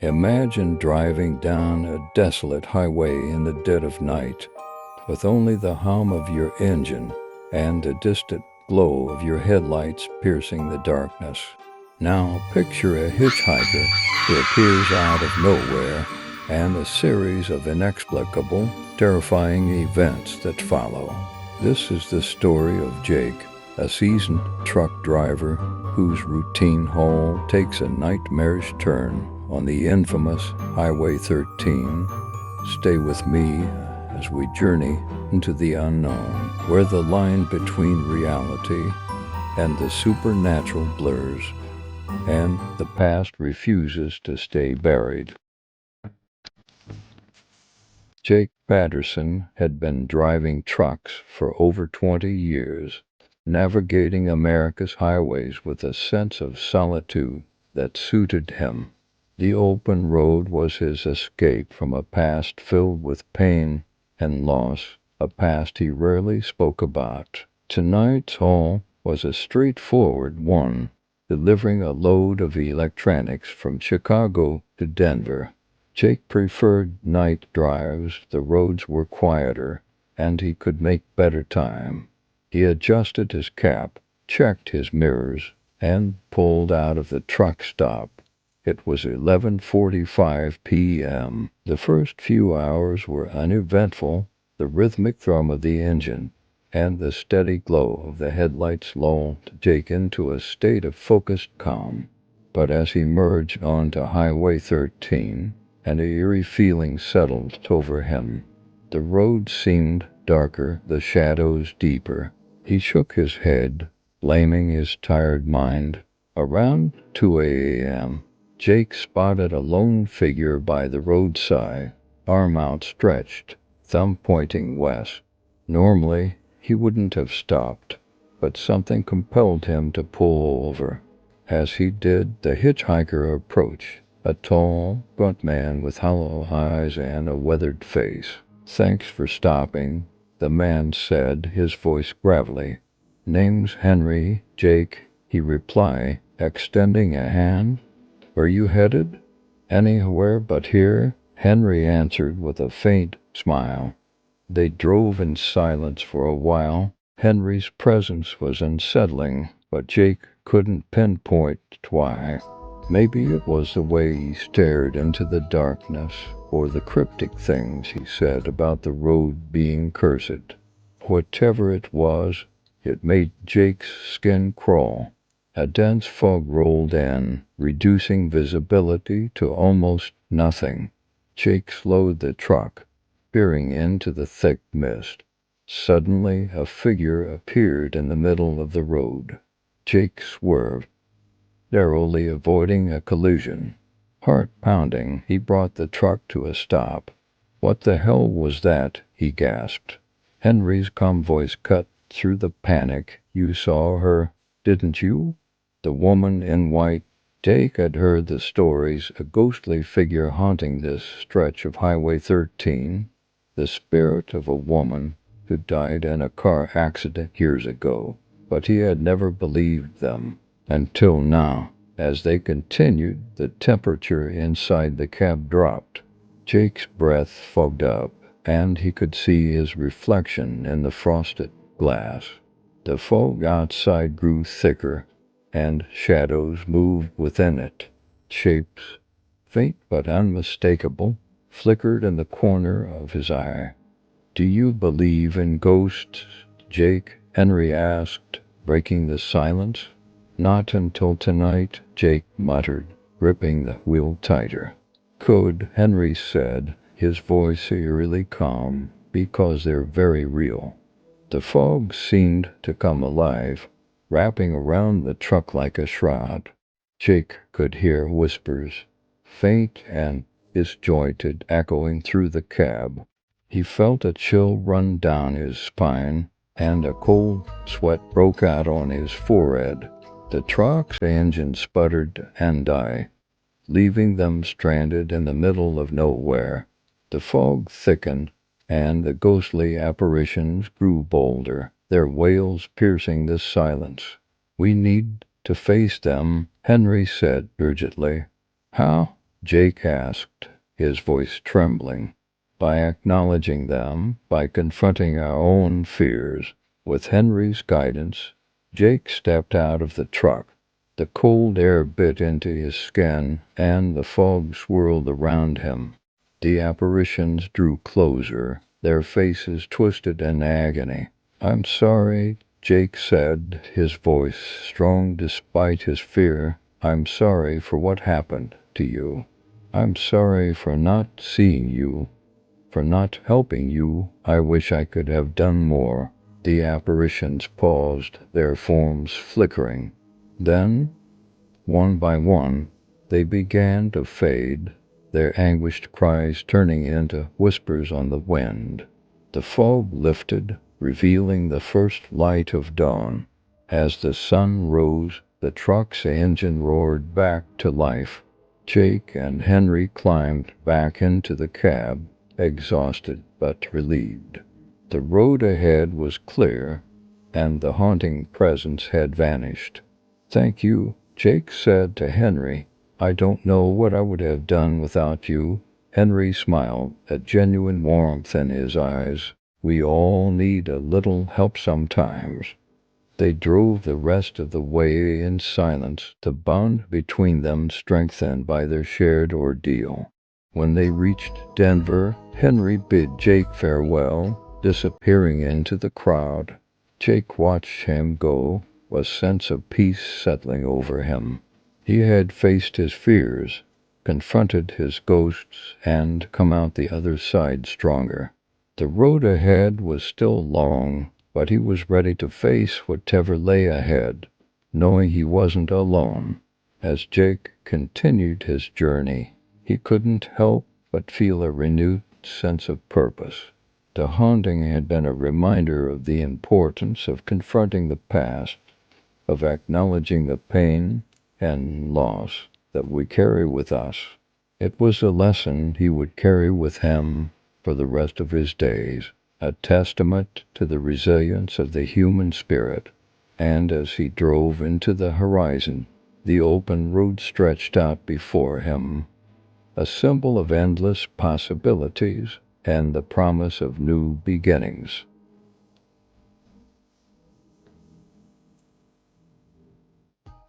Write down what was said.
Imagine driving down a desolate highway in the dead of night, with only the hum of your engine and the distant glow of your headlights piercing the darkness. Now picture a hitchhiker who appears out of nowhere and a series of inexplicable, terrifying events that follow. This is the story of Jake, a seasoned truck driver whose routine haul takes a nightmarish turn on the infamous Highway 13. Stay with me as we journey into the unknown, where the line between reality and the supernatural blurs, and the past refuses to stay buried. Jake Patterson had been driving trucks for over 20 years, navigating America's highways with a sense of solitude that suited him. The open road was his escape from a past filled with pain and loss, a past he rarely spoke about. Tonight's haul was a straightforward one, delivering a load of electronics from Chicago to Denver. Jake preferred night drives. The roads were quieter, and he could make better time. He adjusted his cap, checked his mirrors, and pulled out of the truck stop. It was 11:45 p.m. The first few hours were uneventful. The rhythmic thrum of the engine and the steady glow of the headlights lulled Jake into a state of focused calm. But as he merged onto Highway 13, an eerie feeling settled over him. The road seemed darker, the shadows deeper. He shook his head, blaming his tired mind. Around 2 a.m., Jake spotted a lone figure by the roadside, arm outstretched, thumb pointing west. Normally, he wouldn't have stopped, but something compelled him to pull over. As he did, the hitchhiker approached, a tall, gaunt man with hollow eyes and a weathered face. "Thanks for stopping," the man said, his voice gravelly. "Name's Henry, Jake," he replied, extending a hand. "Where you headed?" "Anywhere but here," Henry answered with a faint smile. They drove in silence for a while. Henry's presence was unsettling, but Jake couldn't pinpoint why. Maybe it was the way he stared into the darkness, or the cryptic things he said about the road being cursed. Whatever it was, it made Jake's skin crawl. A dense fog rolled in, reducing visibility to almost nothing. Jake slowed the truck, peering into the thick mist. Suddenly, a figure appeared in the middle of the road. Jake swerved, narrowly avoiding a collision. Heart pounding, he brought the truck to a stop. "What the hell was that?" he gasped. Henry's calm voice cut through the panic. "You saw her, didn't you? The woman in white." Jake had heard the stories, a ghostly figure haunting this stretch of Highway 13, the spirit of a woman who died in a car accident years ago. But he had never believed them. Until now, as they continued, the temperature inside the cab dropped. Jake's breath fogged up, and he could see his reflection in the frosted glass. The fog outside grew thicker, and shadows moved within it. Shapes, faint but unmistakable, flickered in the corner of his eye. "Do you believe in ghosts, Jake?" Henry asked, breaking the silence. "Not until tonight," Jake muttered, gripping the wheel tighter. "Could," Henry said, his voice eerily calm, "because they're very real." The fog seemed to come alive, wrapping around the truck like a shroud. Jake could hear whispers, faint and disjointed, echoing through the cab. He felt a chill run down his spine, and a cold sweat broke out on his forehead. The truck's engine sputtered and died, leaving them stranded in the middle of nowhere. The fog thickened, and the ghostly apparitions grew bolder, their wails piercing the silence. "We need to face them," Henry said urgently. "How?" Jake asked, his voice trembling. By acknowledging them, by confronting our own fears. With Henry's guidance, Jake stepped out of the truck. The cold air bit into his skin, and the fog swirled around him. The apparitions drew closer, their faces twisted in agony. "I'm sorry," Jake said, his voice strong despite his fear. "I'm sorry for what happened to you. I'm sorry for not seeing you, for not helping you. I wish I could have done more." The apparitions paused, their forms flickering. Then, one by one, they began to fade, their anguished cries turning into whispers on the wind. The fog lifted, revealing the first light of dawn. As the sun rose, the truck's engine roared back to life. Jake and Henry climbed back into the cab, exhausted but relieved. The road ahead was clear, and the haunting presence had vanished. "Thank you," Jake said to Henry. "I don't know what I would have done without you." Henry smiled, a genuine warmth in his eyes. "We all need a little help sometimes." They drove the rest of the way in silence, the bond between them strengthened by their shared ordeal. When they reached Denver, Henry bid Jake farewell, disappearing into the crowd. Jake watched him go, a sense of peace settling over him. He had faced his fears, confronted his ghosts, and come out the other side stronger. The road ahead was still long, but he was ready to face whatever lay ahead, knowing he wasn't alone. As Jake continued his journey, he couldn't help but feel a renewed sense of purpose. The haunting had been a reminder of the importance of confronting the past, of acknowledging the pain and loss that we carry with us. It was a lesson he would carry with him for the rest of his days, a testament to the resilience of the human spirit. And as he drove into the horizon, the open road stretched out before him, a symbol of endless possibilities and the promise of new beginnings.